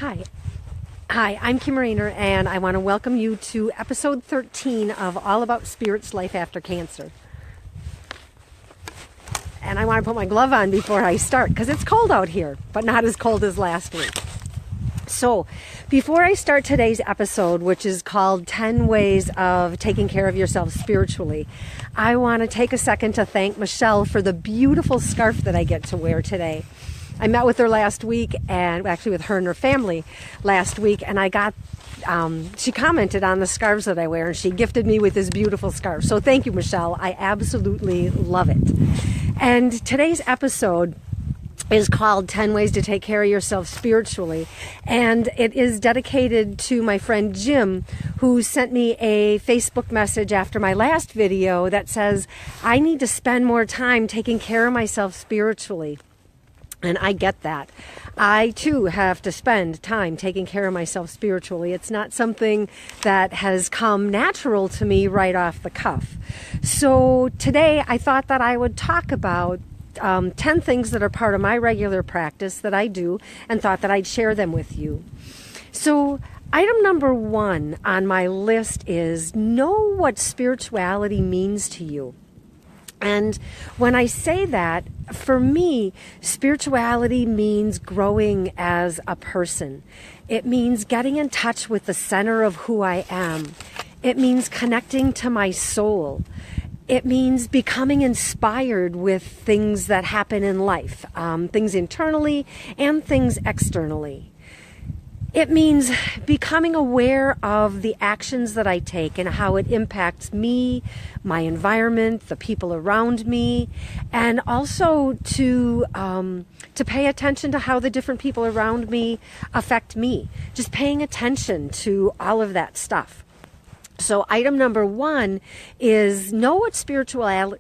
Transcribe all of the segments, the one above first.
Hi. Hi, I'm Kim Rainer, and I want to welcome you to episode 13 of All About Spirit's Life After Cancer. And I want to put my glove on before I start, because it's cold out here, but not as cold as last week. So, before I start today's episode, which is called 10 Ways of Taking Care of Yourself Spiritually, I want to take a second to thank Michelle for the beautiful scarf that I get to wear today. I met with her last week, and actually with her and her family last week, and I got, she commented on the scarves that I wear, and she gifted me with this beautiful scarf. So thank you, Michelle. I absolutely love it. And today's episode is called 10 Ways to Take Care of Yourself Spiritually, and it is dedicated to my friend Jim, who sent me a Facebook message after my last video that says, I need to spend more time taking care of myself spiritually. And I get that. I, too, have to spend time taking care of myself spiritually. It's not something that has come natural to me right off the cuff. So today I thought that I would talk about 10 things that are part of my regular practice that I do, and thought that I'd share them with you. So item number 1 on my list is know what spirituality means to you. And when I say that, for me, spirituality means growing as a person. It means getting in touch with the center of who I am. It means connecting to my soul. It means becoming inspired with things that happen in life, things internally and things externally. It means becoming aware of the actions that I take and how it impacts me, my environment, the people around me, and also to pay attention to how the different people around me affect me. Just paying attention to all of that stuff. So item number 1 is know what spirituality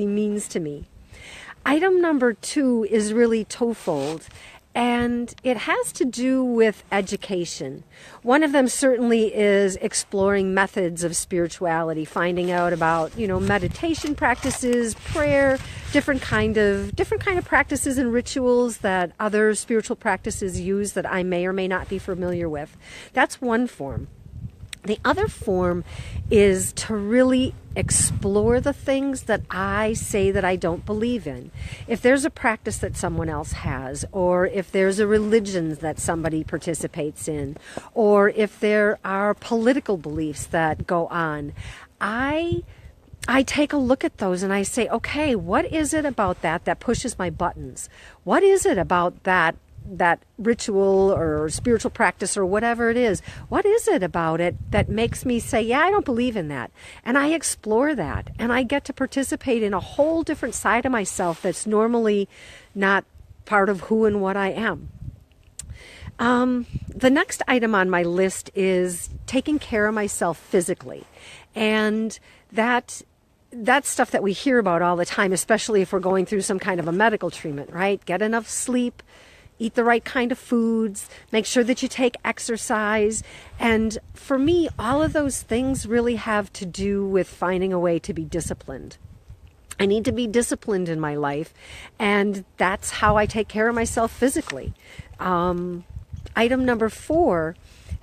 means to me. Item number 2 is really twofold. And it has to do with education. One of them certainly is exploring methods of spirituality, finding out about, meditation practices, prayer, different kind of practices and rituals that other spiritual practices use that I may or may not be familiar with. That's one form. The other form is to really explore the things that I say that I don't believe in. If there's a practice that someone else has, or if there's a religion that somebody participates in, or if there are political beliefs that go on, I take a look at those and I say, okay, what is it about that pushes my buttons? What is it about that ritual or spiritual practice or whatever it is? What is it about it that makes me say, yeah, I don't believe in that? And I explore that, and I get to participate in a whole different side of myself that's normally not part of who and what I am. The next item on my list is taking care of myself physically. And that's stuff that we hear about all the time, especially if we're going through some kind of a medical treatment, right? Get enough sleep, eat the right kind of foods, make sure that you take exercise. And for me, all of those things really have to do with finding a way to be disciplined. I need to be disciplined in my life, and that's how I take care of myself physically. Item number 4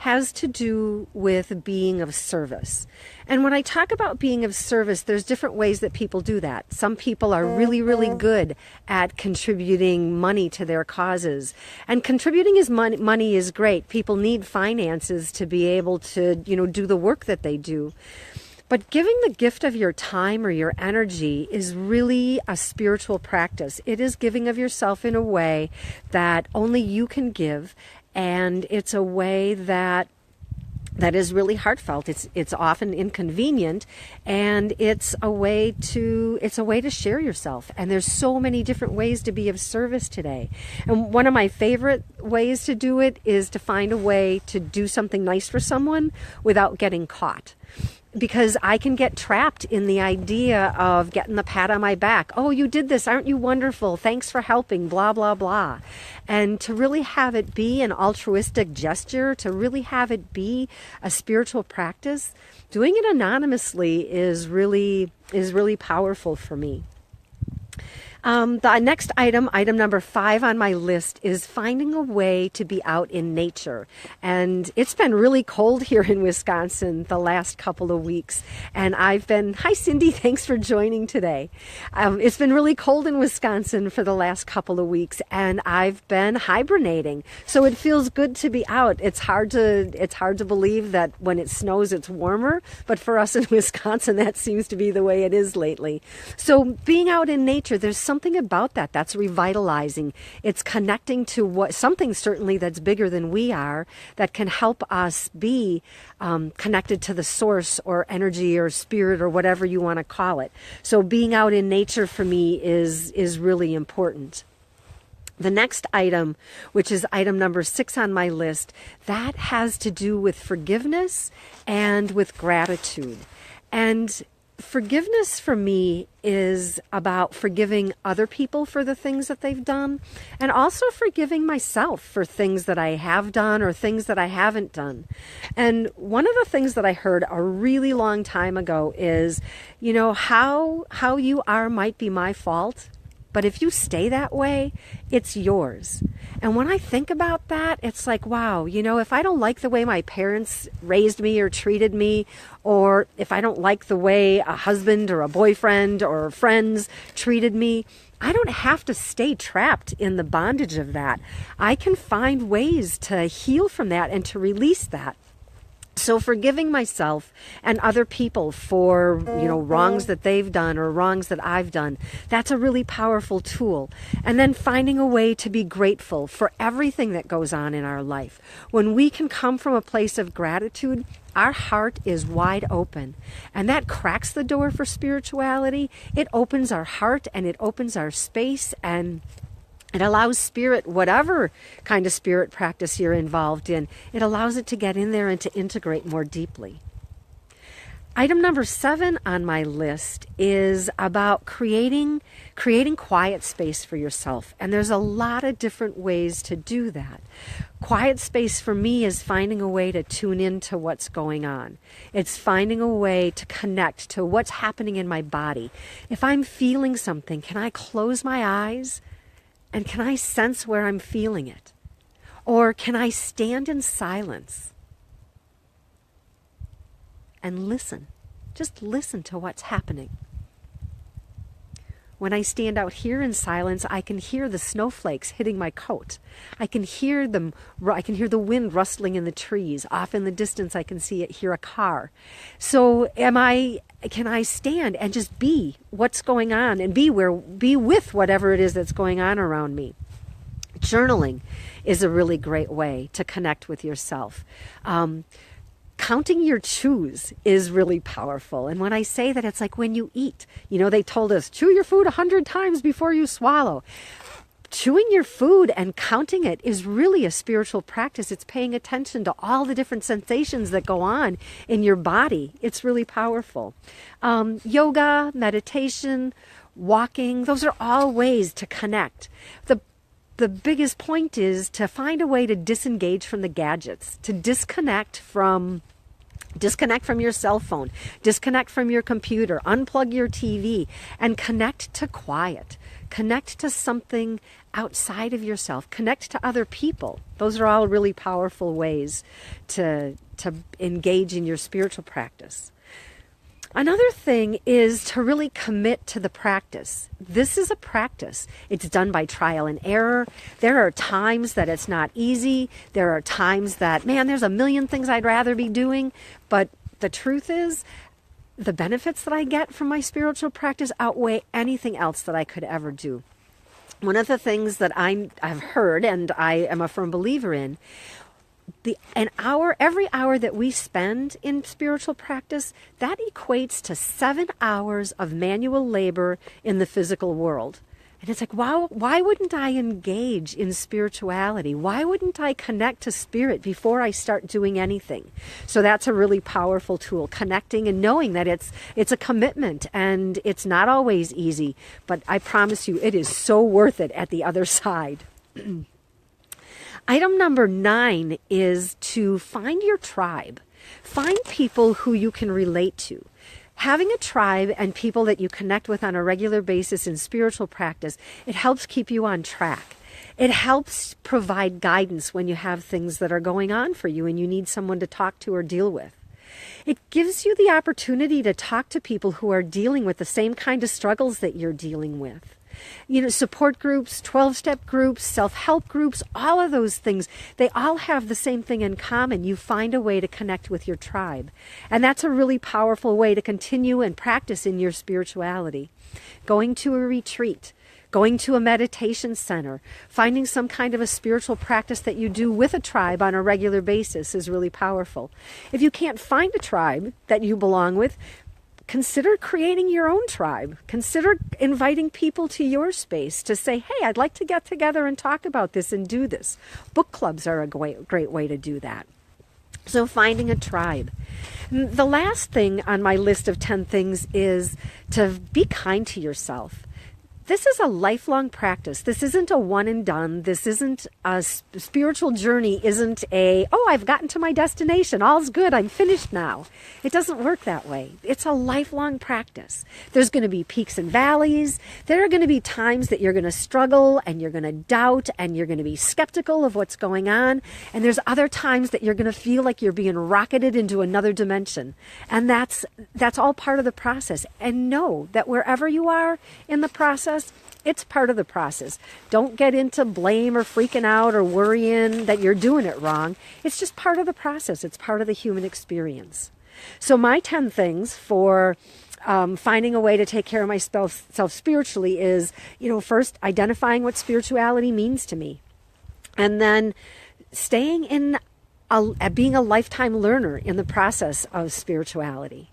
has to do with being of service. And when I talk about being of service, there's different ways that people do that. Some people are really, really good at contributing money to their causes. And contributing money is great. People need finances to be able to, do the work that they do. But giving the gift of your time or your energy is really a spiritual practice. It is giving of yourself in a way that only you can give. And it's a way that is really heartfelt. It's often inconvenient, and it's a way to share yourself. And there's so many different ways to be of service today. And one of my favorite ways to do it is to find a way to do something nice for someone without getting caught. Because I can get trapped in the idea of getting the pat on my back. Oh, you did this. Aren't you wonderful? Thanks for helping, blah, blah, blah. And to really have it be an altruistic gesture, to really have it be a spiritual practice, doing it anonymously is really powerful for me. The next item number 5 on my list, is finding a way to be out in nature. And it's been really cold here in Wisconsin the last couple of weeks. And hi Cindy, thanks for joining today. It's been really cold in Wisconsin for the last couple of weeks, and I've been hibernating. So it feels good to be out. It's hard to believe that when it snows it's warmer, but for us in Wisconsin that seems to be the way it is lately. So being out in nature, there's something about that's revitalizing. It's connecting to something certainly that's bigger than we are, that can help us be connected to the source or energy or spirit or whatever you want to call it. So being out in nature for me is really important. The next item, which is item number 6 on my list, that has to do with forgiveness and with gratitude. And forgiveness for me is about forgiving other people for the things that they've done, and also forgiving myself for things that I have done or things that I haven't done. And one of the things that I heard a really long time ago is, how you are might be my fault, but if you stay that way, it's yours. And when I think about that, it's like, wow, if I don't like the way my parents raised me or treated me, or if I don't like the way a husband or a boyfriend or friends treated me, I don't have to stay trapped in the bondage of that. I can find ways to heal from that and to release that. So forgiving myself and other people for, wrongs that they've done or wrongs that I've done, that's a really powerful tool. And then finding a way to be grateful for everything that goes on in our life. When we can come from a place of gratitude, our heart is wide open, and that cracks the door for spirituality. It opens our heart and it opens our space, and it allows spirit, whatever kind of spirit practice you're involved in, it allows it to get in there and to integrate more deeply. Item number 7 on my list is about creating quiet space for yourself. And there's a lot of different ways to do that. Quiet space for me is finding a way to tune into what's going on. It's finding a way to connect to what's happening in my body. If I'm feeling something, can I close my eyes? And can I sense where I'm feeling it? Or can I stand in silence and listen? Just listen to what's happening. When I stand out here in silence, I can hear the snowflakes hitting my coat. I can hear them. I can hear the wind rustling in the trees. Off in the distance, I can hear a car. So can I stand and just be what's going on and be with whatever it is that's going on around me? Journaling is a really great way to connect with yourself. Counting your chews is really powerful. And when I say that, it's like when you eat. They told us, chew your food 100 times before you swallow. Chewing your food and counting it is really a spiritual practice. It's paying attention to all the different sensations that go on in your body. It's really powerful. Yoga, meditation, walking, those are all ways to connect. The biggest point is to find a way to disengage from the gadgets, to disconnect from your cell phone, disconnect from your computer, unplug your TV, and connect to quiet. Connect to something outside of yourself. Connect to other people. Those are all really powerful ways to engage in your spiritual practice. Another thing is to really commit to the practice. This is a practice. It's done by trial and error. There are times that it's not easy. There are times that, there's a million things I'd rather be doing. But the truth is, the benefits that I get from my spiritual practice outweigh anything else that I could ever do. One of the things that I've heard, and I am a firm believer in, every hour that we spend in spiritual practice, that equates to 7 hours of manual labor in the physical world. And it's like, wow, why wouldn't I engage in spirituality? Why wouldn't I connect to spirit before I start doing anything? So that's a really powerful tool, connecting and knowing that it's a commitment and it's not always easy, but I promise you it is so worth it at the other side. Item number 9 is to find your tribe. Find people who you can relate to. Having a tribe and people that you connect with on a regular basis in spiritual practice, it helps keep you on track. It helps provide guidance when you have things that are going on for you and you need someone to talk to or deal with. It gives you the opportunity to talk to people who are dealing with the same kind of struggles that you're dealing with. Support groups, 12-step groups, self-help groups, all of those things, they all have the same thing in common. You find a way to connect with your tribe. And that's a really powerful way to continue and practice in your spirituality. Going to a retreat, going to a meditation center, finding some kind of a spiritual practice that you do with a tribe on a regular basis is really powerful. If you can't find a tribe that you belong with, consider creating your own tribe. Consider inviting people to your space to say, hey, I'd like to get together and talk about this and do this. Book clubs are a great way to do that. So finding a tribe. The last thing on my list of 10 things is to be kind to yourself. This is a lifelong practice. This isn't a one and done. This isn't a spiritual journey. Isn't I've gotten to my destination. All's good. I'm finished now. It doesn't work that way. It's a lifelong practice. There's going to be peaks and valleys. There are going to be times that you're going to struggle and you're going to doubt and you're going to be skeptical of what's going on. And there's other times that you're going to feel like you're being rocketed into another dimension. And that's all part of the process. And know that wherever you are in the process, it's part of the process. Don't get into blame or freaking out or worrying that you're doing it wrong. It's just part of the process. It's part of the human experience. So my 10 things for finding a way to take care of myself spiritually is, first identifying what spirituality means to me. And then staying in being a lifetime learner in the process of spirituality.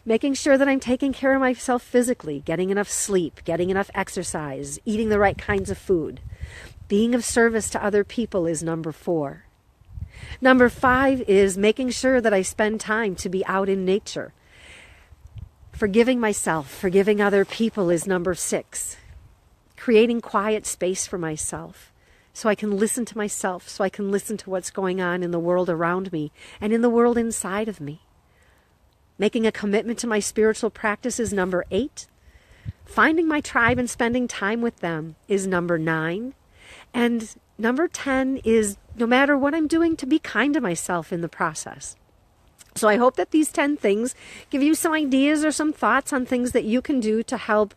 Making sure that I'm taking care of myself physically, getting enough sleep, getting enough exercise, eating the right kinds of food. Being of service to other people is number 4. Number 5 is making sure that I spend time to be out in nature. Forgiving myself, forgiving other people is number 6. Creating quiet space for myself so I can listen to myself, so I can listen to what's going on in the world around me and in the world inside of me. Making a commitment to my spiritual practice is number 8. Finding my tribe and spending time with them is number 9. And number 10 is, no matter what I'm doing, to be kind to myself in the process. So I hope that these 10 things give you some ideas or some thoughts on things that you can do to help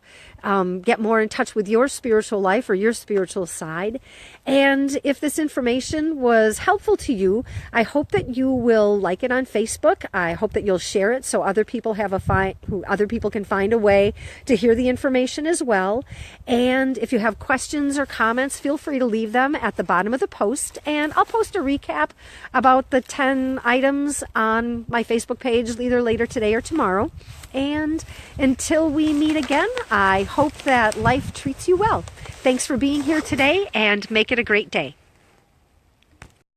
get more in touch with your spiritual life or your spiritual side. And if this information was helpful to you, I hope that you will like it on Facebook. I hope that you'll share it so other people other people can find a way to hear the information as well. And if you have questions or comments, feel free to leave them at the bottom of the post. And I'll post a recap about the 10 items on my Facebook page either later today or tomorrow. And until we meet again, I hope that life treats you well. Thanks for being here today and make it a great day.